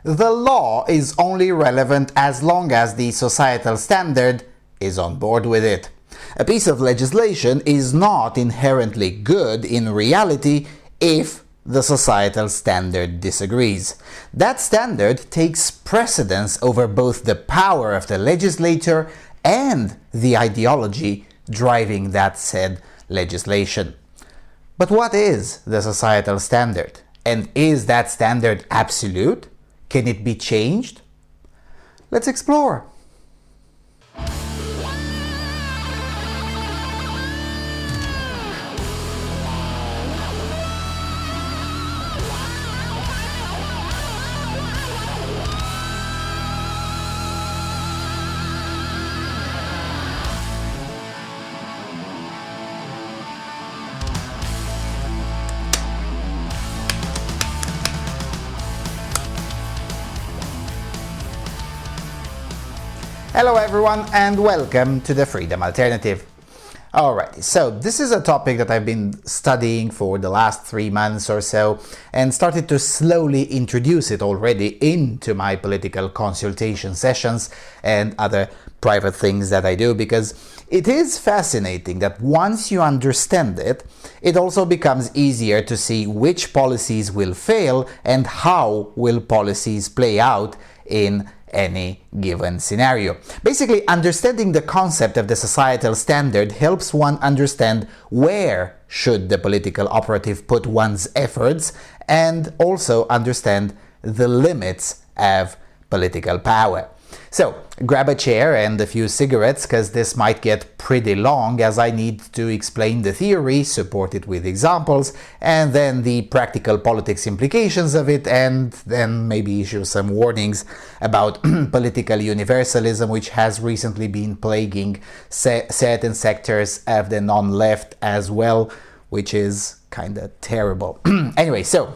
the law is only relevant as long as the societal standard is on board with it. A piece of legislation is not inherently good in reality if the societal standard disagrees. That standard takes precedence over both the power of the legislator and the ideology driving that said legislation. But what is the societal standard? And is that standard absolute? Can it be changed? Let's explore. Hello everyone and welcome to the Freedom Alternative. Alright, so this is a topic that I've been studying for the last 3 months or so and started to slowly introduce it already into my political consultation sessions and other private things that I do, because it is fascinating that once you understand it, it also becomes easier to see which policies will fail and how will policies play out in any given scenario. Basically, understanding the concept of the societal standard helps one understand where should the political operative put one's efforts and also understand the limits of political power. So, grab a chair and a few cigarettes, because this might get pretty long as I need to explain the theory, support it with examples, and then the practical politics implications of it, and then maybe issue some warnings about political universalism, which has recently been plaguing certain sectors of the non-left as well, which is kinda terrible. Anyway, so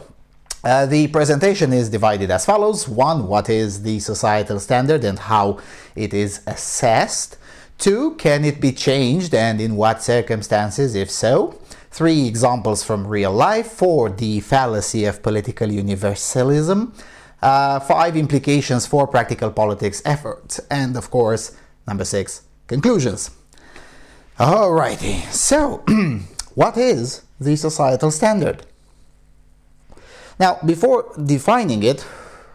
the presentation is divided as follows. 1. What is the societal standard and how it is assessed? 2. Can it be changed and in what circumstances, if so? 3. Examples from real life. 4. The fallacy of political universalism. 5. Implications for practical politics efforts. And of course, number 6. Conclusions. Alrighty, so what is the societal standard? Now, before defining it,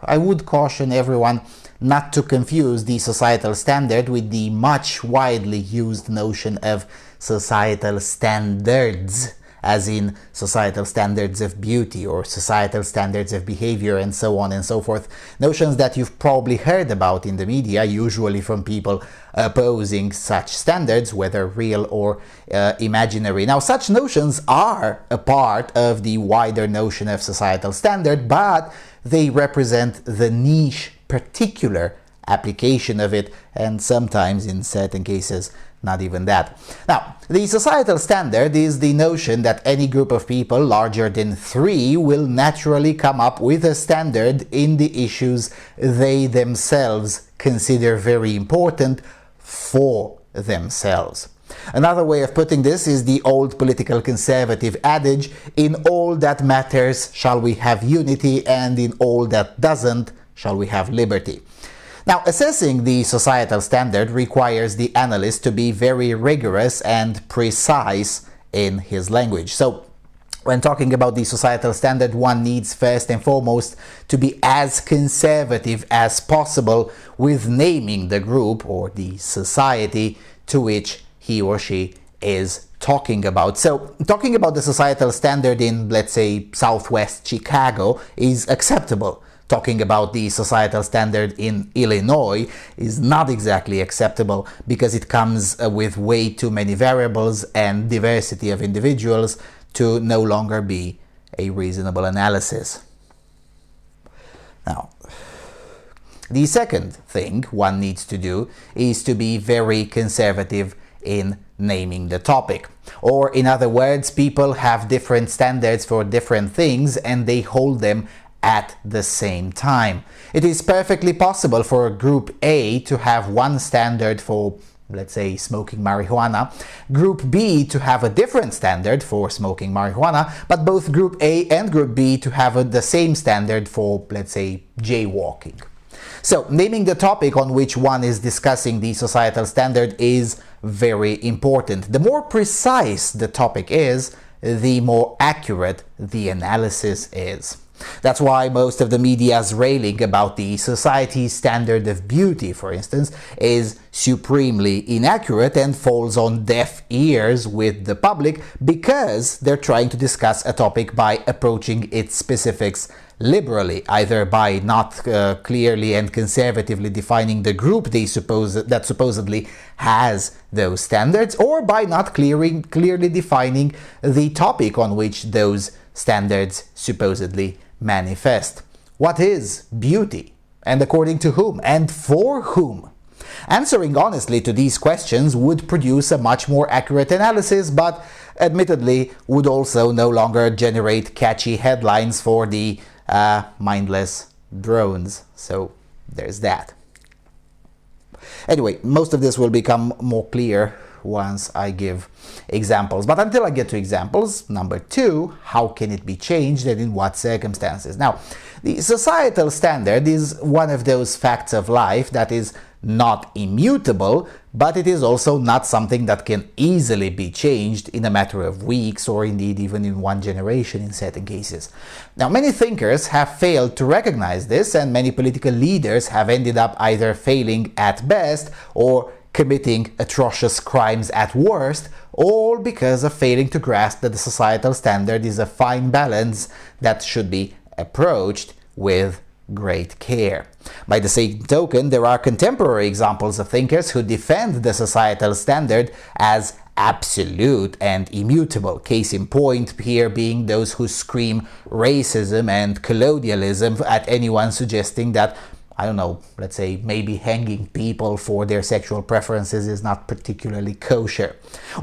I would caution everyone not to confuse the societal standard with the much widely used notion of societal standards, as in societal standards of beauty or societal standards of behavior and so on and so forth. Notions that you've probably heard about in the media, usually from people opposing such standards, whether real or imaginary. Now, such notions are a part of the wider notion of societal standard, but they represent the niche, particular application of it, and sometimes, in certain cases, not even that. Now, the societal standard is the notion that any group of people larger than 3 will naturally come up with a standard in the issues they themselves consider very important for themselves. Another way of putting this is the old political conservative adage, in all that matters shall we have unity, and in all that doesn't shall we have liberty. Now, assessing the societal standard requires the analyst to be very rigorous and precise in his language. So, when talking about the societal standard, one needs first and foremost to be as conservative as possible with naming the group or the society to which he or she is talking about. So, talking about the societal standard in, let's say, Southwest Chicago is acceptable. Talking about the societal standard in Illinois is not exactly acceptable because it comes with way too many variables and diversity of individuals to no longer be a reasonable analysis. Now, the second thing one needs to do is to be very conservative in naming the topic. Or in other words, people have different standards for different things and they hold them at the same time. It is perfectly possible for Group A to have one standard for let's say, smoking marijuana, Group B to have a different standard for smoking marijuana, but both Group A and Group B to have the same standard for, let's say, jaywalking. So, naming the topic on which one is discussing the societal standard is very important. The more precise the topic is, the more accurate the analysis is. That's why most of the media's railing about the society's standard of beauty, for instance, is supremely inaccurate and falls on deaf ears with the public because they're trying to discuss a topic by approaching its specifics liberally, either by not clearly and conservatively defining the group that supposedly has those standards, or by not clearly defining the topic on which those standards supposedly manifest. What is beauty? And according to whom? And for whom? Answering honestly to these questions would produce a much more accurate analysis, but admittedly would also no longer generate catchy headlines for the mindless drones. So there's that. Anyway, most of this will become more clear once I give examples. But until I get to examples, number 2, how can it be changed and in what circumstances? Now, the societal standard is one of those facts of life that is not immutable, but it is also not something that can easily be changed in a matter of weeks or indeed even in one generation in certain cases. Now, many thinkers have failed to recognize this, and many political leaders have ended up either failing at best or committing atrocious crimes at worst, all because of failing to grasp that the societal standard is a fine balance that should be approached with great care. By the same token, there are contemporary examples of thinkers who defend the societal standard as absolute and immutable. Case in point here being those who scream racism and colonialism at anyone suggesting that, I don't know, let's say maybe hanging people for their sexual preferences is not particularly kosher.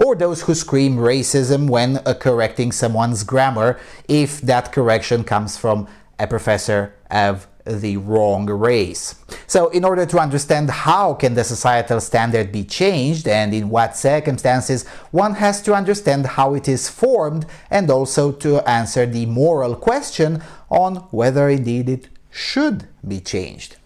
Or those who scream racism when correcting someone's grammar if that correction comes from a professor of the wrong race. So in order to understand how can the societal standard be changed and in what circumstances, one has to understand how it is formed and also to answer the moral question on whether indeed it should be changed.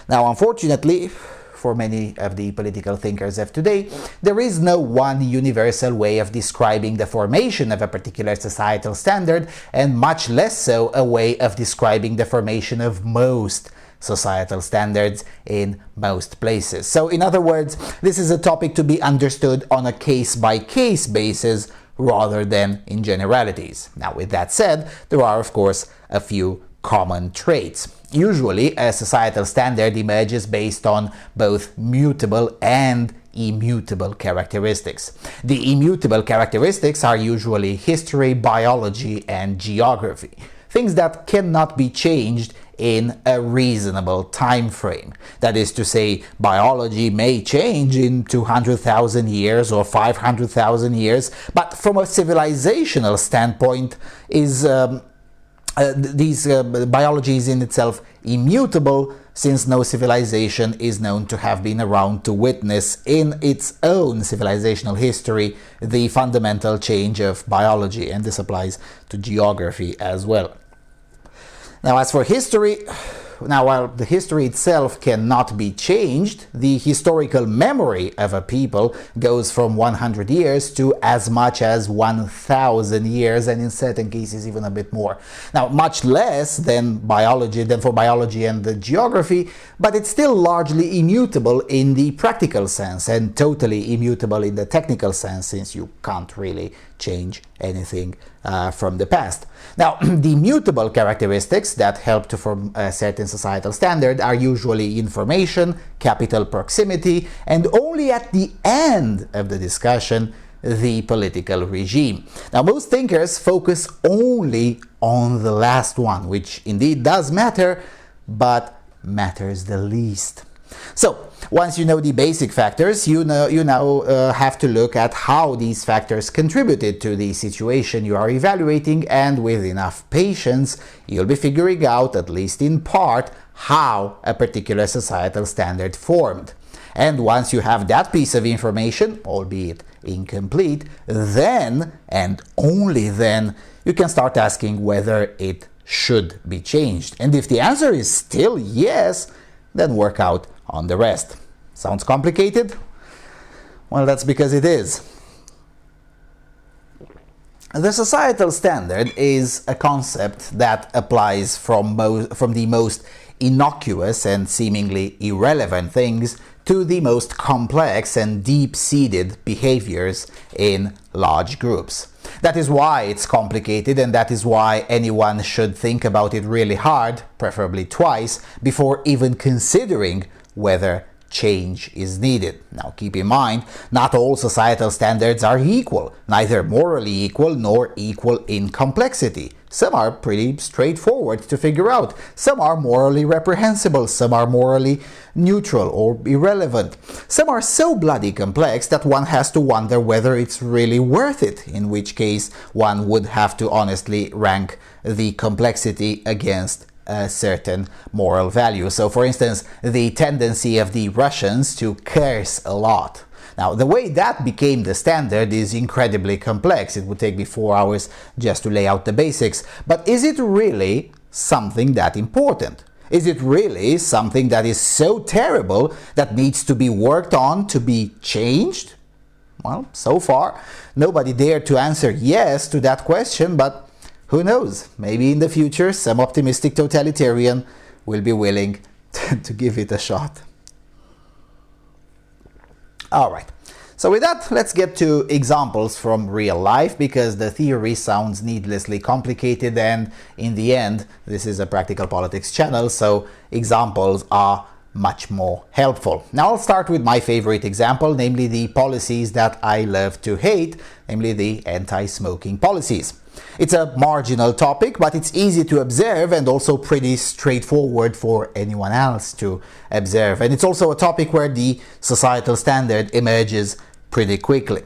Now, unfortunately, for many of the political thinkers of today, there is no one universal way of describing the formation of a particular societal standard, and much less so a way of describing the formation of most societal standards in most places. So, in other words, this is a topic to be understood on a case-by-case basis rather than in generalities. Now, with that said, there are, of course, a few common traits. Usually, a societal standard emerges based on both mutable and immutable characteristics. The immutable characteristics are usually history, biology, and geography, things that cannot be changed in a reasonable time frame. That is to say, biology may change in 200,000 years or 500,000 years, but from a civilizational standpoint biology is in itself immutable, since no civilization is known to have been around to witness in its own civilizational history the fundamental change of biology, and this applies to geography as well. Now, as for history, while the history itself cannot be changed, the historical memory of a people goes from 100 years to as much as 1,000 years, and in certain cases even a bit more. Now, much less than for biology and the geography, but it's still largely immutable in the practical sense and totally immutable in the technical sense, since you can't really change anything from the past. Now, the mutable characteristics that help to form a certain societal standard are usually information, capital proximity, and only at the end of the discussion, the political regime. Now, most thinkers focus only on the last one, which indeed does matter, but matters the least. So, once you know the basic factors, you now have to look at how these factors contributed to the situation you are evaluating, and with enough patience, you'll be figuring out, at least in part, how a particular societal standard formed. And once you have that piece of information, albeit incomplete, then, and only then, you can start asking whether it should be changed. And if the answer is still yes, then work out on the rest. Sounds complicated? Well, that's because it is. The societal standard is a concept that applies from the most innocuous and seemingly irrelevant things to the most complex and deep-seated behaviors in large groups. That is why it's complicated, and that is why anyone should think about it really hard, preferably twice, before even considering whether change is needed. Now keep in mind, not all societal standards are equal, neither morally equal nor equal in complexity. Some are pretty straightforward to figure out, some are morally reprehensible, some are morally neutral or irrelevant. Some are so bloody complex that one has to wonder whether it's really worth it, in which case one would have to honestly rank the complexity against a certain moral value. So for instance, the tendency of the Russians to curse a lot. Now, the way that became the standard is incredibly complex. It would take me 4 hours just to lay out the basics. But is it really something that important? Is it really something that is so terrible that needs to be worked on to be changed? Well, so far, nobody dared to answer yes to that question, but who knows? Maybe in the future some optimistic totalitarian will be willing to give it a shot. Alright, so with that, let's get to examples from real life, because the theory sounds needlessly complicated, and in the end, this is a practical politics channel, so examples are much more helpful. Now I'll start with my favorite example, namely the policies that I love to hate, namely the anti-smoking policies. It's a marginal topic, but it's easy to observe and also pretty straightforward for anyone else to observe. And it's also a topic where the societal standard emerges pretty quickly.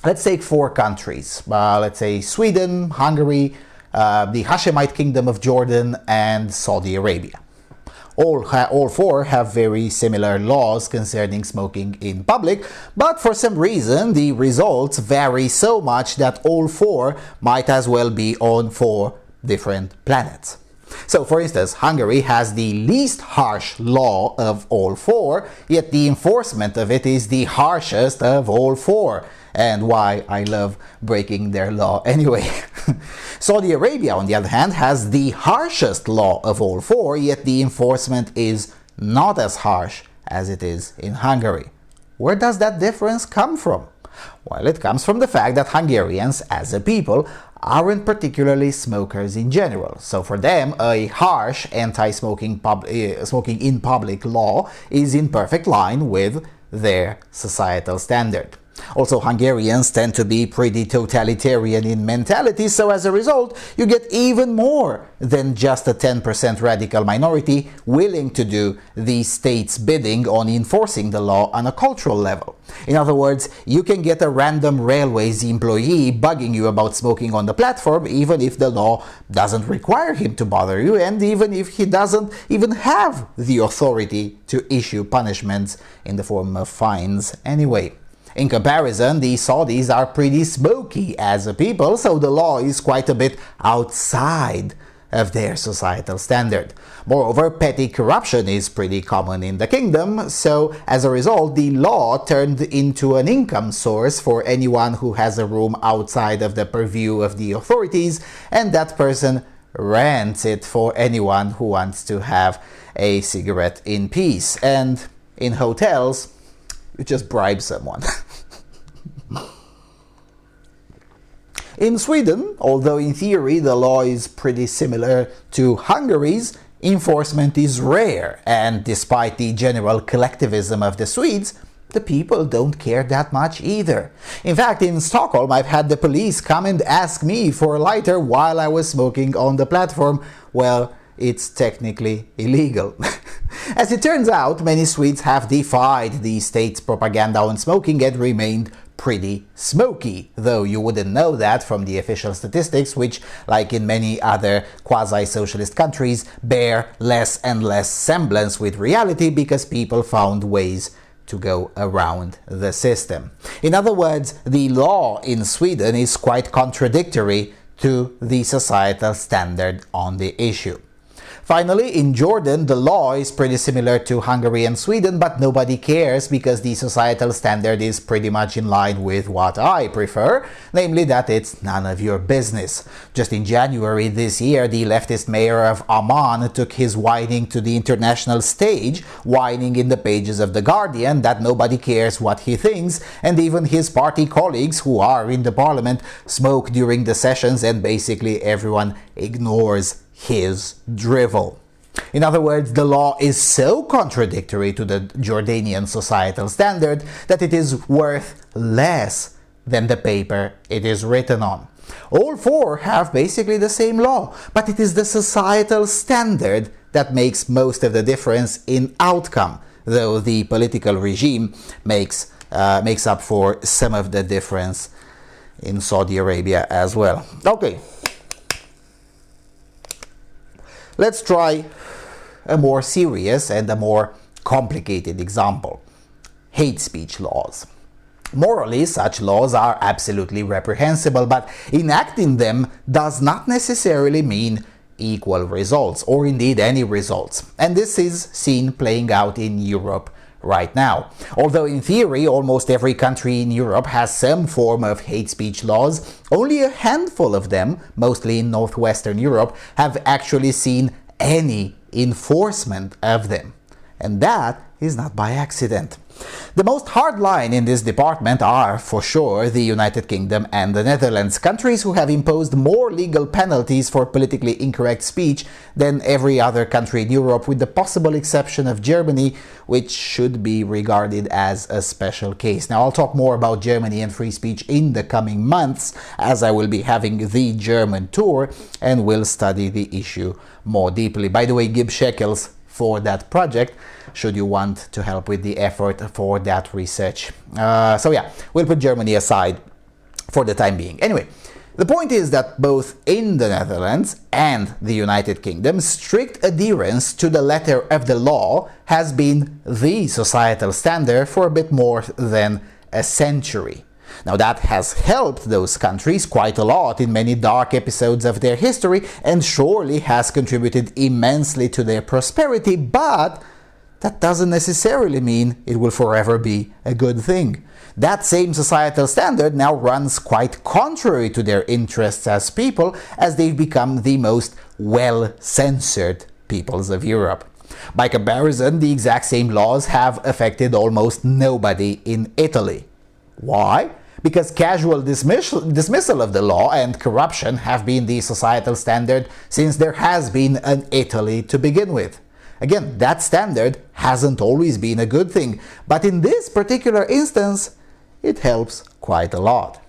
Let's take 4 countries. Let's say Sweden, Hungary, the Hashemite Kingdom of Jordan, and Saudi Arabia. All 4 have very similar laws concerning smoking in public, but for some reason the results vary so much that all 4 might as well be on 4 different planets. So, for instance, Hungary has the least harsh law of all 4, yet the enforcement of it is the harshest of all 4. And why I love breaking their law anyway. Saudi Arabia, on the other hand, has the harshest law of all 4, yet the enforcement is not as harsh as it is in Hungary. Where does that difference come from? Well, it comes from the fact that Hungarians, as a people, aren't particularly smokers in general. So for them, a harsh anti-smoking smoking in public law is in perfect line with their societal standard. Also, Hungarians tend to be pretty totalitarian in mentality, so as a result, you get even more than just a 10% radical minority willing to do the state's bidding on enforcing the law on a cultural level. In other words, you can get a random railways employee bugging you about smoking on the platform, even if the law doesn't require him to bother you, and even if he doesn't even have the authority to issue punishments in the form of fines anyway. In comparison, the Saudis are pretty smoky as a people, so the law is quite a bit outside of their societal standard. Moreover, petty corruption is pretty common in the kingdom, so as a result, the law turned into an income source for anyone who has a room outside of the purview of the authorities, and that person rents it for anyone who wants to have a cigarette in peace. And in hotels, you just bribe someone. In Sweden, although in theory the law is pretty similar to Hungary's, enforcement is rare, and despite the general collectivism of the Swedes, the people don't care that much either. In fact, in Stockholm, I've had the police come and ask me for a lighter while I was smoking on the platform. Well, it's technically illegal. As it turns out, many Swedes have defied the state's propaganda on smoking and remained pretty smoky, though you wouldn't know that from the official statistics, which, like in many other quasi-socialist countries, bear less and less semblance with reality because people found ways to go around the system. In other words, the law in Sweden is quite contradictory to the societal standard on the issue. Finally, in Jordan, the law is pretty similar to Hungary and Sweden, but nobody cares because the societal standard is pretty much in line with what I prefer, namely that it's none of your business. Just in January this year, the leftist mayor of Amman took his whining to the international stage, whining in the pages of The Guardian that nobody cares what he thinks, and even his party colleagues who are in the parliament smoke during the sessions, and basically everyone ignores his drivel. In other words, the law is so contradictory to the Jordanian societal standard that it is worth less than the paper it is written on. All four have basically the same law, but it is the societal standard that makes most of the difference in outcome, though the political regime makes up for some of the difference in Saudi Arabia as well. Okay. Let's try a more serious and a more complicated example. Hate speech laws. Morally, such laws are absolutely reprehensible, but enacting them does not necessarily mean equal results, or indeed any results. And this is seen playing out in Europe right now. Although in theory almost every country in Europe has some form of hate speech laws, only a handful of them, mostly in northwestern Europe, have actually seen any enforcement of them. And that is not by accident. The most hardline in this department are, for sure, the United Kingdom and the Netherlands, countries who have imposed more legal penalties for politically incorrect speech than every other country in Europe, with the possible exception of Germany, which should be regarded as a special case. Now, I'll talk more about Germany and free speech in the coming months, as I will be having the German tour and will study the issue more deeply. By the way, give shekels for that project, should you want to help with the effort for that research. So yeah, we'll put Germany aside for the time being. Anyway, the point is that both in the Netherlands and the United Kingdom, strict adherence to the letter of the law has been the societal standard for a bit more than a century. Now, that has helped those countries quite a lot in many dark episodes of their history and surely has contributed immensely to their prosperity, but that doesn't necessarily mean it will forever be a good thing. That same societal standard now runs quite contrary to their interests as people, as they've become the most well-censored peoples of Europe. By comparison, the exact same laws have affected almost nobody in Italy. Why? Because casual dismissal of the law and corruption have been the societal standard since there has been an Italy to begin with. Again, that standard hasn't always been a good thing, but in this particular instance, it helps quite a lot.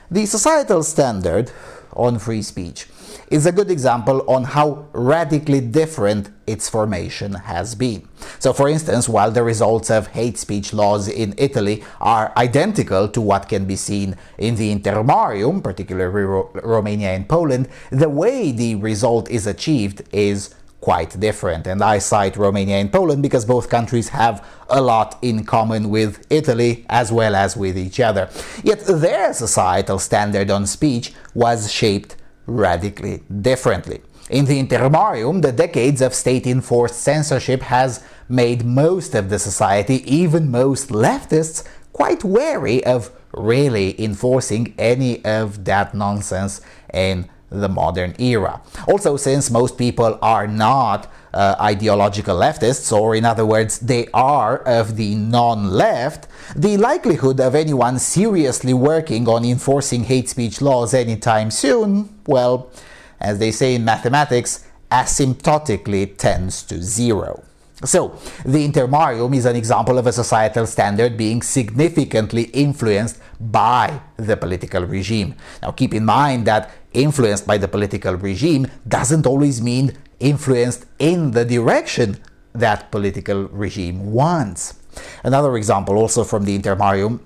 The societal standard on free speech is a good example on how radically different its formation has been. So, for instance, while the results of hate speech laws in Italy are identical to what can be seen in the intermarium, particularly Romania and Poland, the way the result is achieved is quite different. And I cite Romania and Poland because both countries have a lot in common with Italy as well as with each other. Yet their societal standard on speech was shaped radically differently. In the intermarium, the decades of state-enforced censorship has made most of the society, even most leftists, quite wary of really enforcing any of that nonsense in the modern era. Also, since most people are not ideological leftists, or in other words, they are of the non-left, the likelihood of anyone seriously working on enforcing hate speech laws anytime soon, well, as they say in mathematics, asymptotically tends to zero. So, the intermarium is an example of a societal standard being significantly influenced by the political regime. Now, keep in mind that influenced by the political regime doesn't always mean influenced in the direction that political regime wants. Another example, also from the intermarium,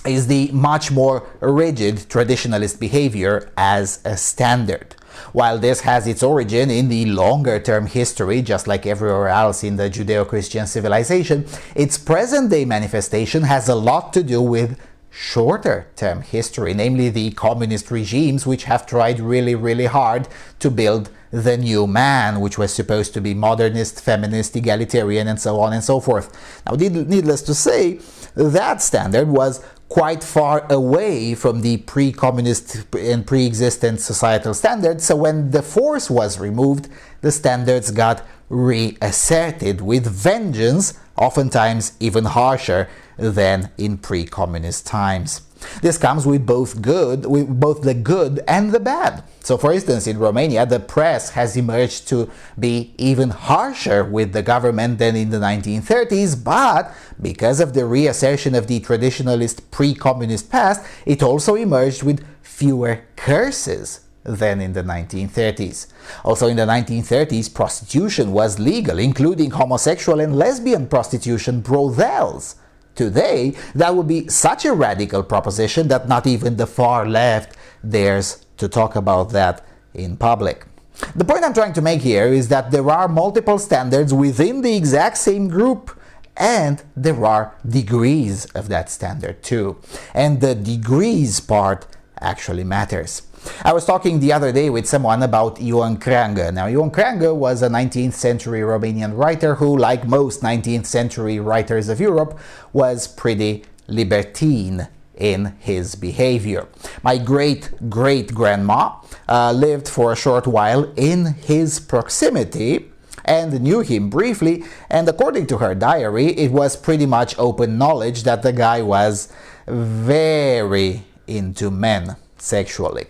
is the much more rigid traditionalist behavior as a standard. While this has its origin in the longer-term history, just like everywhere else in the Judeo-Christian civilization, its present-day manifestation has a lot to do with shorter-term history, namely the communist regimes which have tried really, really hard to build the new man, which was supposed to be modernist, feminist, egalitarian, and so on and so forth. Now, needless to say, that standard was quite far away from the pre-communist and pre-existent societal standards, so when the force was removed, the standards got reasserted with vengeance, oftentimes even harsher than in pre-communist times. This comes with both the good and the bad. So, for instance, in Romania, the press has emerged to be even harsher with the government than in the 1930s, but because of the reassertion of the traditionalist pre-communist past, it also emerged with fewer curses than in the 1930s. Also, in the 1930s, prostitution was legal, including homosexual and lesbian prostitution brothels. Today, that would be such a radical proposition that not even the far left dares to talk about that in public. The point I'm trying to make here is that there are multiple standards within the exact same group, and there are degrees of that standard too. And the degrees part actually matters. I was talking the other day with someone about Ioan Creangă. Now, Ioan Creangă was a 19th century Romanian writer who, like most 19th century writers of Europe, was pretty libertine in his behavior. My great-great-grandma lived for a short while in his proximity and knew him briefly, and according to her diary, it was pretty much open knowledge that the guy was very into men sexually.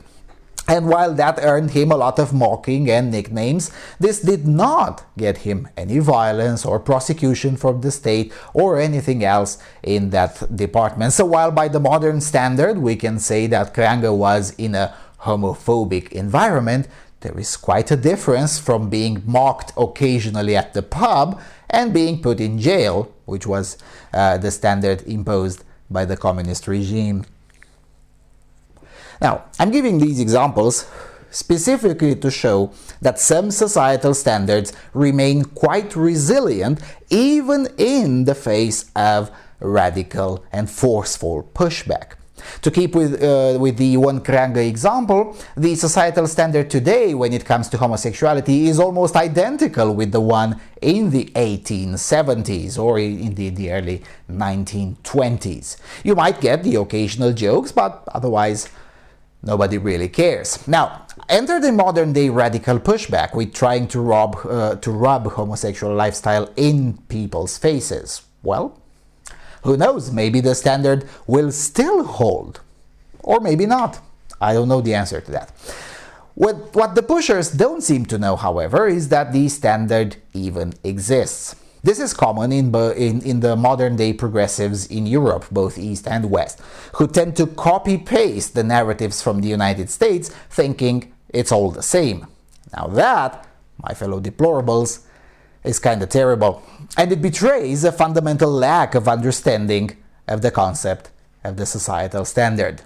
And while that earned him a lot of mocking and nicknames, this did not get him any violence or prosecution from the state or anything else in that department. So while by the modern standard we can say that Creangă was in a homophobic environment, there is quite a difference from being mocked occasionally at the pub and being put in jail, which was the standard imposed by the communist regime. Now, I'm giving these examples specifically to show that some societal standards remain quite resilient even in the face of radical and forceful pushback. To keep with the Ioan Creangă example, the societal standard today when it comes to homosexuality is almost identical with the one in the 1870s or indeed the early 1920s. You might get the occasional jokes, but otherwise nobody really cares. Now, enter the modern-day radical pushback with trying to rub homosexual lifestyle in people's faces. Well, who knows, maybe the standard will still hold. Or maybe not. I don't know the answer to that. What the pushers don't seem to know, however, is that the standard even exists. This is common in the modern-day progressives in Europe, both East and West, who tend to copy-paste the narratives from the United States, thinking it's all the same. Now that, my fellow deplorables, is kind of terrible, and it betrays a fundamental lack of understanding of the concept of the societal standard.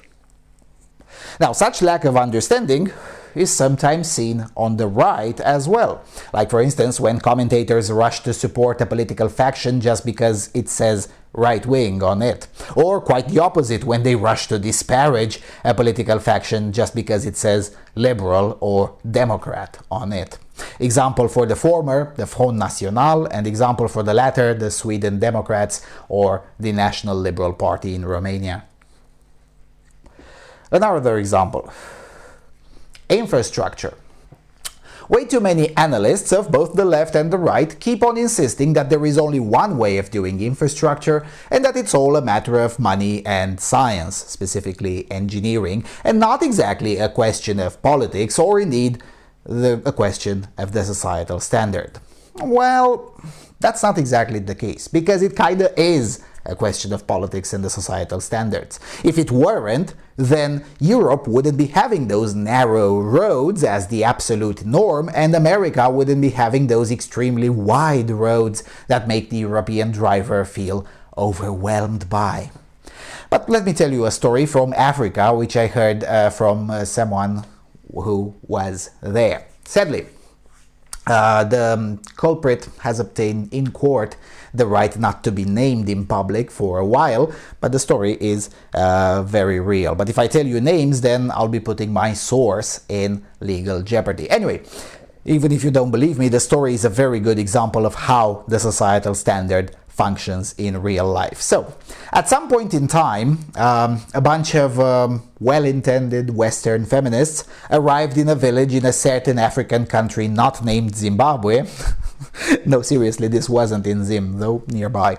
Now, such lack of understanding is sometimes seen on the right as well. Like, for instance, when commentators rush to support a political faction just because it says right-wing on it. Or quite the opposite, when they rush to disparage a political faction just because it says liberal or Democrat on it. Example for the former, the Front National, and example for the latter, the Sweden Democrats or the National Liberal Party in Romania. Another example. Infrastructure. Way too many analysts of both the left and the right keep on insisting that there is only one way of doing infrastructure and that it's all a matter of money and science, specifically engineering, and not exactly a question of politics or indeed a question of the societal standard. Well, that's not exactly the case, because it kinda is a question of politics and the societal standards. If it weren't, then Europe wouldn't be having those narrow roads as the absolute norm, and America wouldn't be having those extremely wide roads that make the European driver feel overwhelmed by. But let me tell you a story from Africa, which I heard from someone who was there. Sadly, the culprit has obtained in court the right not to be named in public for a while, but the story is very real. But if I tell you names, then I'll be putting my source in legal jeopardy. Anyway, even if you don't believe me, the story is a very good example of how the societal standard functions in real life. So, at some point in time, a bunch of well-intended Western feminists arrived in a village in a certain African country not named Zimbabwe. No, seriously, this wasn't in Zim, though, nearby.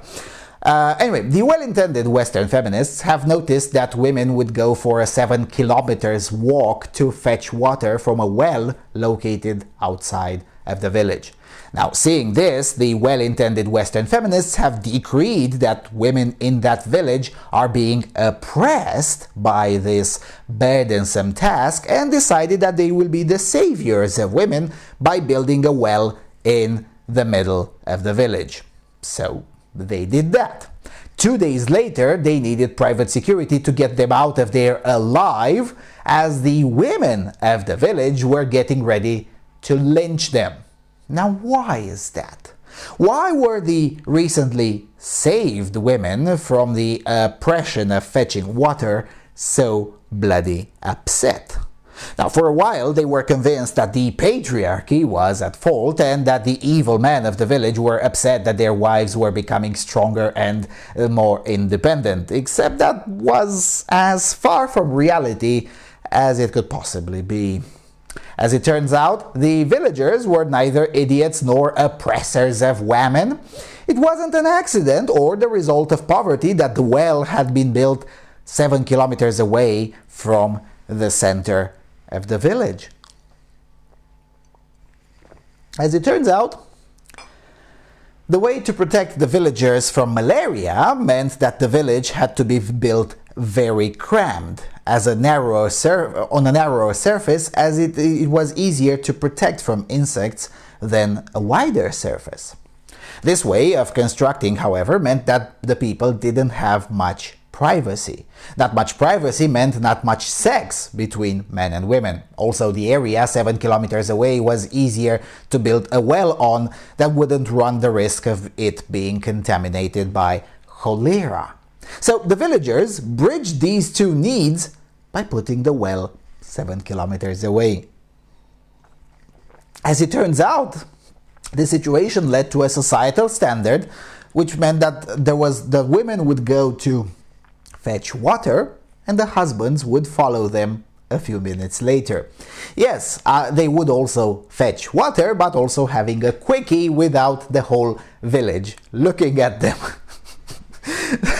Anyway, the well-intended Western feminists have noticed that women would go for a 7 kilometers walk to fetch water from a well located outside of the village. Now, seeing this, the well-intended Western feminists have decreed that women in that village are being oppressed by this burdensome task and decided that they will be the saviors of women by building a well in the middle of the village. So, they did that. 2 days later, they needed private security to get them out of there alive, as the women of the village were getting ready to lynch them. Now, why is that? Why were the recently saved women from the oppression of fetching water so bloody upset? Now, for a while, they were convinced that the patriarchy was at fault and that the evil men of the village were upset that their wives were becoming stronger and more independent, except that was as far from reality as it could possibly be. As it turns out, the villagers were neither idiots nor oppressors of women. It wasn't an accident or the result of poverty that the well had been built 7 kilometers away from the center of the village. As it turns out, the way to protect the villagers from malaria meant that the village had to be built very crammed on a narrower surface, as it was easier to protect from insects than a wider surface. This way of constructing, however, meant that the people didn't have much privacy. Not much privacy meant not much sex between men and women. Also, the area 7 kilometers away was easier to build a well on that wouldn't run the risk of it being contaminated by cholera. So the villagers bridged these two needs by putting the well 7 kilometers away. As it turns out, the situation led to a societal standard, which meant that the women would go to fetch water and the husbands would follow them a few minutes later. Yes, they would also fetch water, but also having a quickie without the whole village looking at them.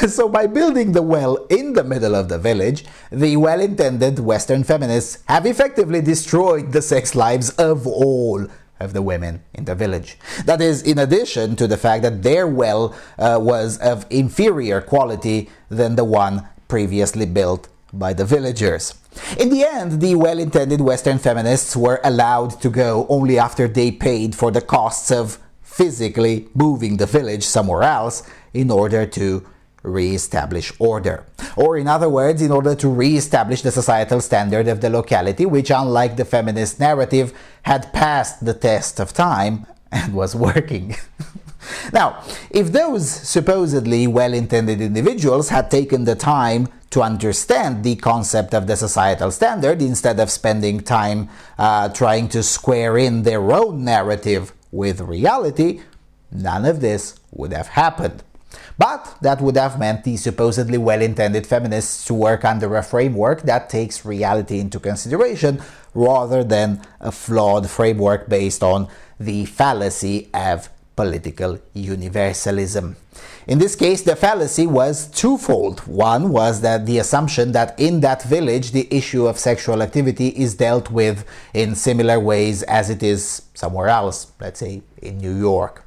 So by building the well in the middle of the village, the well-intended Western feminists have effectively destroyed the sex lives of all of the women in the village. That is, in addition to the fact that their well was of inferior quality than the one previously built by the villagers. In the end, the well-intended Western feminists were allowed to go only after they paid for the costs of physically moving the village somewhere else in order to re-establish order. Or in other words, in order to re-establish the societal standard of the locality, which, unlike the feminist narrative, had passed the test of time and was working. Now, if those supposedly well-intended individuals had taken the time to understand the concept of the societal standard instead of spending time trying to square in their own narrative with reality, none of this would have happened. But that would have meant the supposedly well-intended feminists to work under a framework that takes reality into consideration rather than a flawed framework based on the fallacy of political universalism. In this case, the fallacy was twofold. One was that the assumption that in that village the issue of sexual activity is dealt with in similar ways as it is somewhere else, let's say in New York.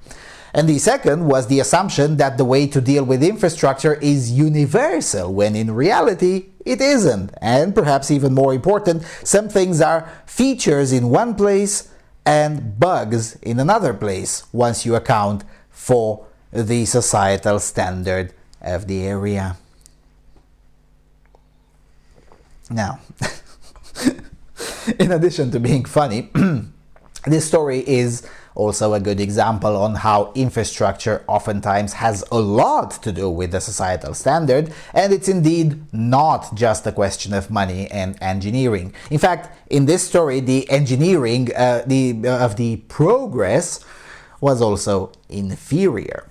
And the second was the assumption that the way to deal with infrastructure is universal, when in reality it isn't. And perhaps even more important, some things are features in one place and bugs in another place once you account for the societal standard of the area. Now, In addition to being funny, this story is also a good example on how infrastructure oftentimes has a lot to do with the societal standard, and it's indeed not just a question of money and engineering. In fact, in this story, the engineering of the progress was also inferior.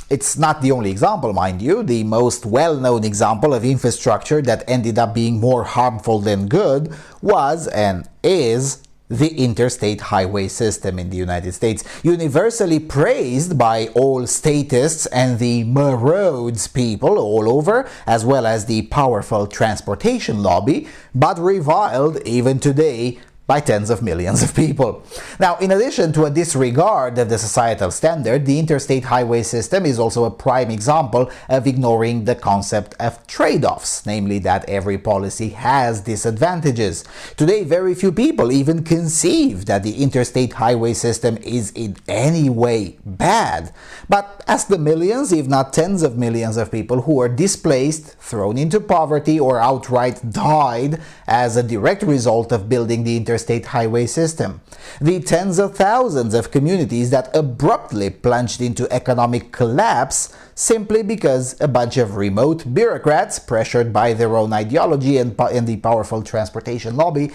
It's not the only example, mind you. The most well-known example of infrastructure that ended up being more harmful than good was and is the interstate highway system in the United States, universally praised by all statists and the roads people all over, as well as the powerful transportation lobby, but reviled even today by tens of millions of people. Now, in addition to a disregard of the societal standard, the interstate highway system is also a prime example of ignoring the concept of trade-offs, namely that every policy has disadvantages. Today, very few people even conceive that the interstate highway system is in any way bad. But ask the millions, if not tens of millions of people who are displaced, thrown into poverty, or outright died as a direct result of building the interstate highway system. The tens of thousands of communities that abruptly plunged into economic collapse simply because a bunch of remote bureaucrats, pressured by their own ideology and the powerful transportation lobby,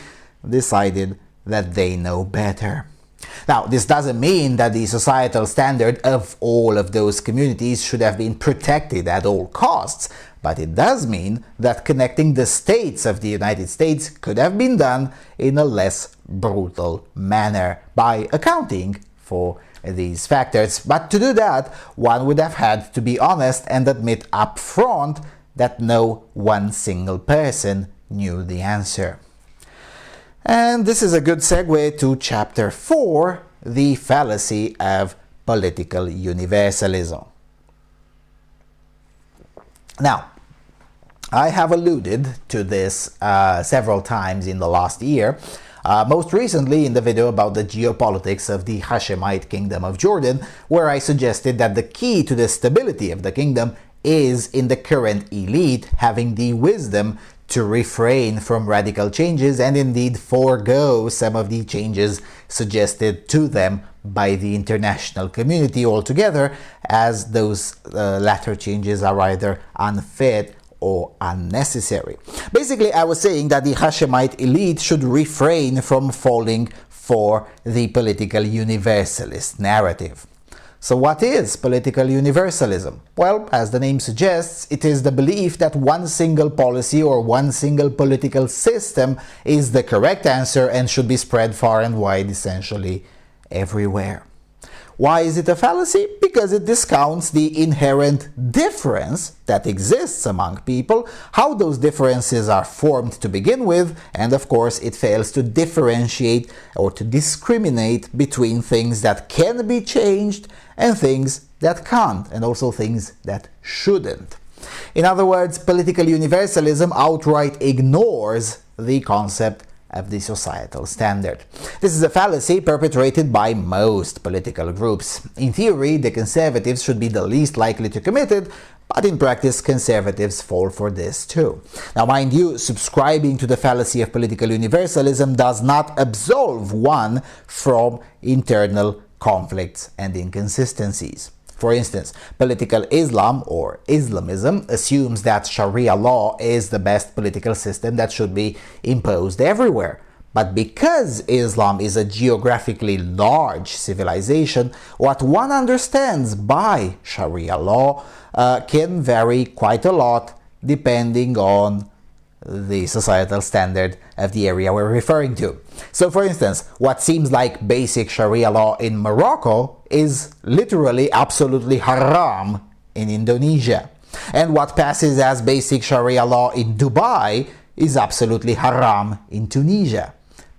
decided that they know better. Now, this doesn't mean that the societal standard of all of those communities should have been protected at all costs, but it does mean that connecting the states of the United States could have been done in a less brutal manner by accounting for these factors. But to do that, one would have had to be honest and admit up front that no one single person knew the answer. And this is a good segue to Chapter 4, the fallacy of political universalism. Now, I have alluded to this several times in the last year, most recently in the video about the geopolitics of the Hashemite Kingdom of Jordan, where I suggested that the key to the stability of the kingdom is in the current elite having the wisdom to refrain from radical changes and indeed forego some of the changes suggested to them by the international community altogether, as those latter changes are either unfit or unnecessary. Basically, I was saying that the Hashemite elite should refrain from falling for the political universalist narrative. So what is political universalism? Well, as the name suggests, it is the belief that one single policy or one single political system is the correct answer and should be spread far and wide, essentially everywhere. Why is it a fallacy? Because it discounts the inherent difference that exists among people, how those differences are formed to begin with, and of course it fails to differentiate or to discriminate between things that can be changed and things that can't, and also things that shouldn't. In other words, political universalism outright ignores the concept of the societal standard. This is a fallacy perpetrated by most political groups. In theory, the conservatives should be the least likely to commit it, but in practice, conservatives fall for this too. Now, mind you, subscribing to the fallacy of political universalism does not absolve one from internal conflicts and inconsistencies. For instance, political Islam or Islamism assumes that Sharia law is the best political system that should be imposed everywhere. But because Islam is a geographically large civilization, what one understands by Sharia law can vary quite a lot depending on the societal standard of the area we're referring to. So for instance, what seems like basic Sharia law in Morocco is literally absolutely haram in Indonesia. And what passes as basic Sharia law in Dubai is absolutely haram in Tunisia.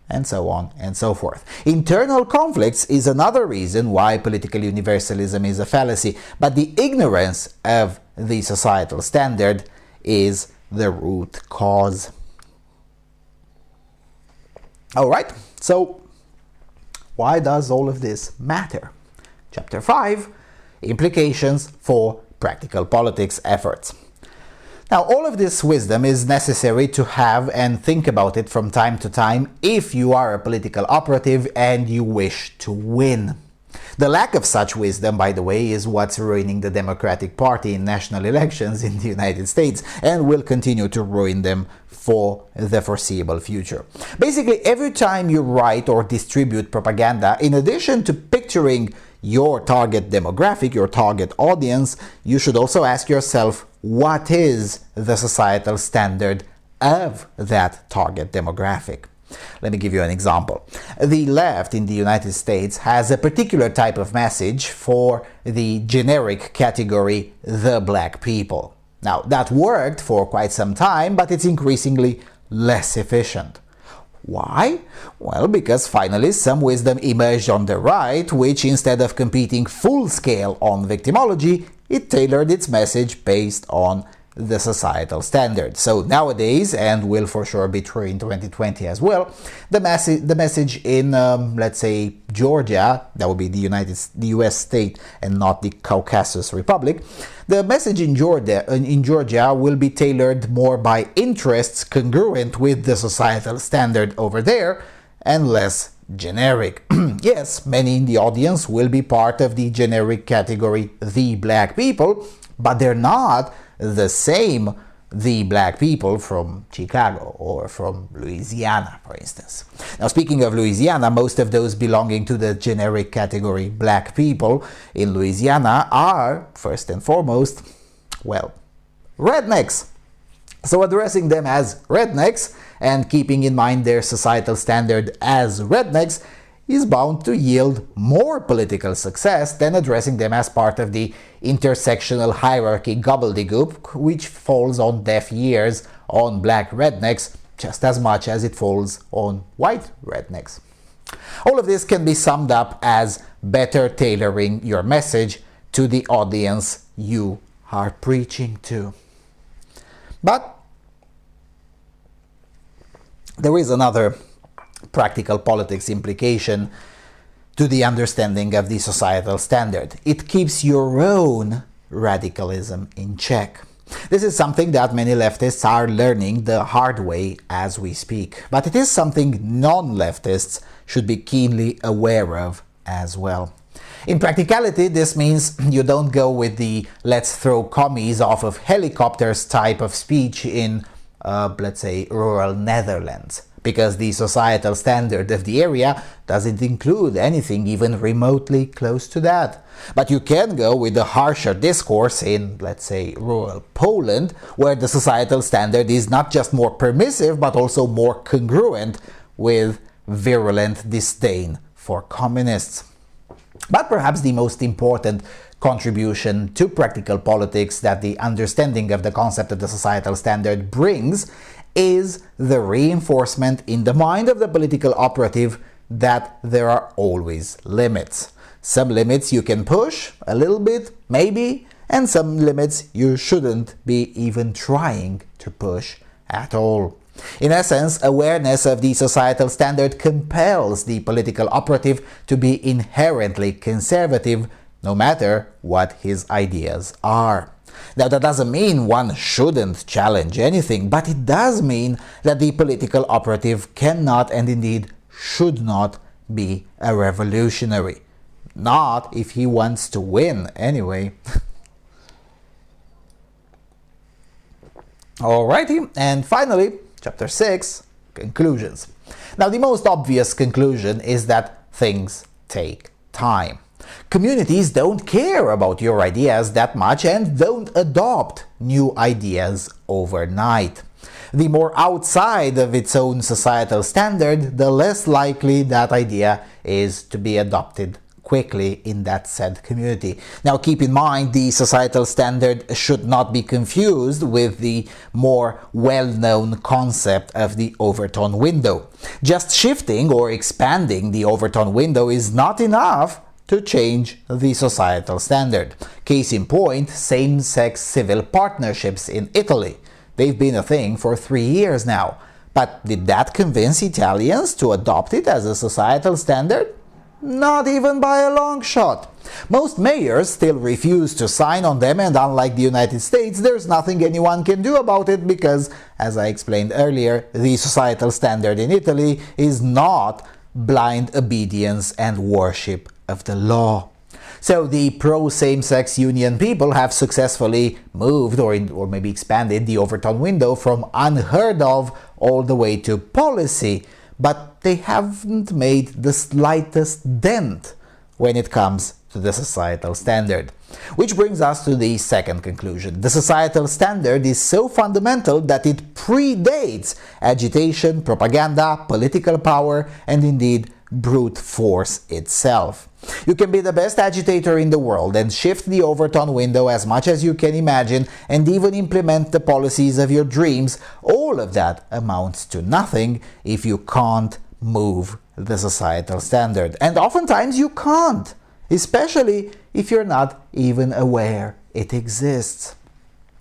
And so on and so forth. Internal conflicts is another reason why political universalism is a fallacy, but the ignorance of the societal standard is the root cause. Alright, so why does all of this matter? Chapter 5, Implications for Practical Politics Efforts. Now, all of this wisdom is necessary to have and think about it from time to time if you are a political operative and you wish to win. The lack of such wisdom, by the way, is what's ruining the Democratic Party in national elections in the United States and will continue to ruin them for the foreseeable future. Basically, every time you write or distribute propaganda, in addition to picturing your target demographic, your target audience, you should also ask yourself, what is the societal standard of that target demographic? Let me give you an example. The left in the United States has a particular type of message for the generic category, the black people. Now, that worked for quite some time, but it's increasingly less efficient. Why? Well, because finally some wisdom emerged on the right, which instead of competing full scale on victimology, it tailored its message based on the societal standard. So nowadays, and will for sure be true in 2020 as well, the message in, let's say, Georgia, that would be the US state and not the Caucasus Republic, the message in Georgia will be tailored more by interests congruent with the societal standard over there and less generic. Yes, many in the audience will be part of the generic category, the black people, but they're not the same the black people from Chicago or from Louisiana, for instance. Now, speaking of Louisiana, most of those belonging to the generic category black people in Louisiana are, first and foremost, well, rednecks. So addressing them as rednecks and keeping in mind their societal standard as rednecks is bound to yield more political success than addressing them as part of the intersectional hierarchy gobbledygook, which falls on deaf ears on black rednecks just as much as it falls on white rednecks. All of this can be summed up as better tailoring your message to the audience you are preaching to. But there is another practical politics implication to the understanding of the societal standard. It keeps your own radicalism in check. This is something that many leftists are learning the hard way as we speak, but it is something non-leftists should be keenly aware of as well. In practicality, this means you don't go with the let's throw commies off of helicopters type of speech in, let's say, rural Netherlands, because the societal standard of the area doesn't include anything even remotely close to that. But you can go with the harsher discourse in, let's say, rural Poland, where the societal standard is not just more permissive, but also more congruent with virulent disdain for communists. But perhaps the most important contribution to practical politics that the understanding of the concept of the societal standard brings is the reinforcement in the mind of the political operative that there are always limits. Some limits you can push a little bit, maybe, and some limits you shouldn't be even trying to push at all. In essence, awareness of the societal standard compels the political operative to be inherently conservative, no matter what his ideas are. Now, that doesn't mean one shouldn't challenge anything, but it does mean that the political operative cannot and indeed should not be a revolutionary. Not if he wants to win, anyway. Alrighty, and finally, Chapter 6, Conclusions. Now, the most obvious conclusion is that things take time. Communities don't care about your ideas that much and don't adopt new ideas overnight. The more outside of its own societal standard, the less likely that idea is to be adopted quickly in that said community. Now, keep in mind, the societal standard should not be confused with the more well-known concept of the Overton window. Just shifting or expanding the Overton window is not enough to change the societal standard. Case in point, same-sex civil partnerships in Italy. They've been a thing for 3 years now. But did that convince Italians to adopt it as a societal standard? Not even by a long shot. Most mayors still refuse to sign on them, and unlike the United States, there's nothing anyone can do about it because, as I explained earlier, the societal standard in Italy is not blind obedience and worship of the law. So the pro-same-sex union people have successfully moved or maybe expanded the Overton window from unheard of all the way to policy, but they haven't made the slightest dent when it comes to the societal standard. Which brings us to the second conclusion. The societal standard is so fundamental that it predates agitation, propaganda, political power, and indeed brute force itself. You can be the best agitator in the world and shift the Overton window as much as you can imagine and even implement the policies of your dreams. All of that amounts to nothing if you can't move the societal standard. And oftentimes you can't, especially if you're not even aware it exists.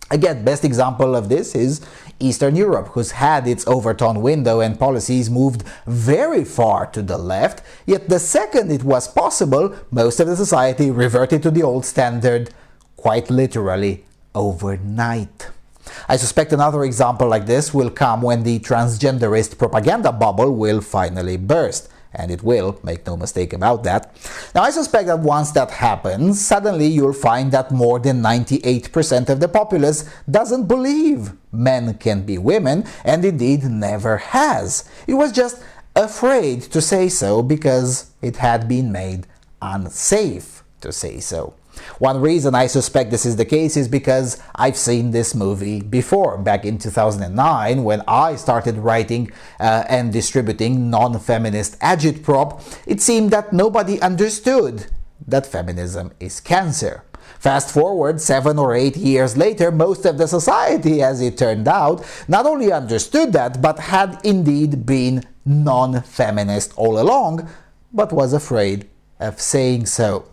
Again, best example of this is Eastern Europe, who's had its Overton window and policies moved very far to the left, yet the second it was possible, most of the society reverted to the old standard quite literally overnight. I suspect another example like this will come when the transgenderist propaganda bubble will finally burst. And it will, make no mistake about that. Now, I suspect that once that happens, suddenly you'll find that more than 98% of the populace doesn't believe men can be women, and indeed never has. It was just afraid to say so because it had been made unsafe to say so. One reason I suspect this is the case is because I've seen this movie before, back in 2009 when I started writing and distributing non-feminist agitprop. It seemed that nobody understood that feminism is cancer. Fast forward 7 or 8 years later, most of the society, as it turned out, not only understood that, but had indeed been non-feminist all along, but was afraid of saying so.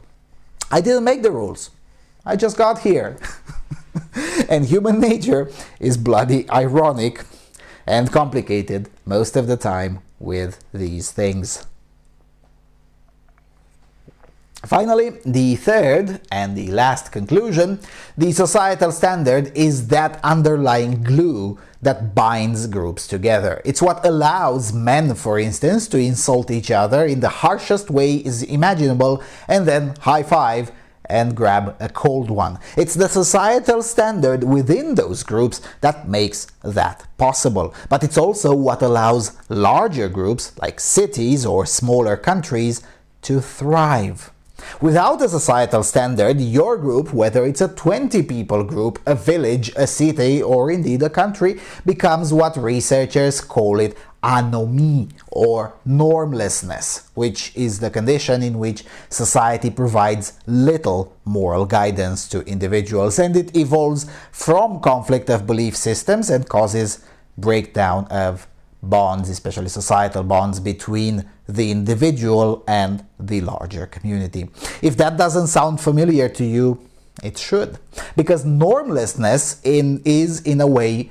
I didn't make the rules. I just got here. And human nature is bloody ironic and complicated most of the time with these things. Finally, the third and the last conclusion, the societal standard is that underlying glue that binds groups together. It's what allows men, for instance, to insult each other in the harshest way imaginable and then high-five and grab a cold one. It's the societal standard within those groups that makes that possible. But it's also what allows larger groups, like cities or smaller countries, to thrive. Without a societal standard, your group, whether it's a 20-people group, a village, a city, or indeed a country, becomes what researchers call it anomie, or normlessness, which is the condition in which society provides little moral guidance to individuals, and it evolves from conflict of belief systems and causes breakdown of bonds, especially societal bonds, between the individual and the larger community. If that doesn't sound familiar to you, it should. Because normlessness is, in a way,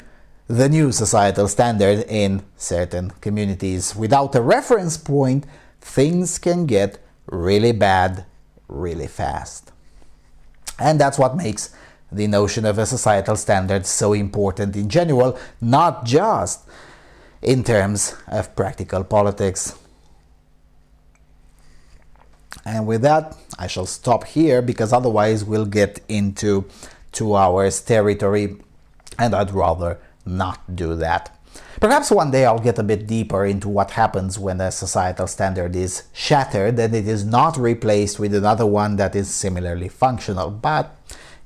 the new societal standard in certain communities. Without a reference point, things can get really bad really fast. And that's what makes the notion of a societal standard so important in general, not just in terms of practical politics. And with that, I shall stop here because otherwise we'll get into 2 hours territory, and I'd rather not do that. Perhaps one day I'll get a bit deeper into what happens when a societal standard is shattered and it is not replaced with another one that is similarly functional, but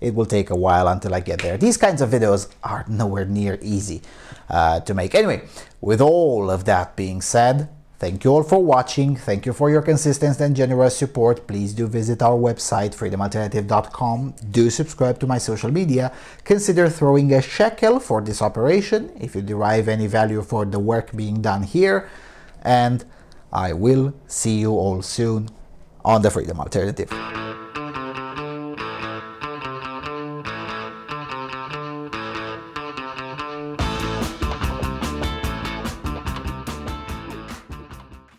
it will take a while until I get there. These kinds of videos are nowhere near easy to make. Anyway, with all of that being said, thank you all for watching. Thank you for your consistent and generous support. Please do visit our website, freedomalternative.com. Do subscribe to my social media. Consider throwing a shekel for this operation if you derive any value for the work being done here. And I will see you all soon on the Freedom Alternative.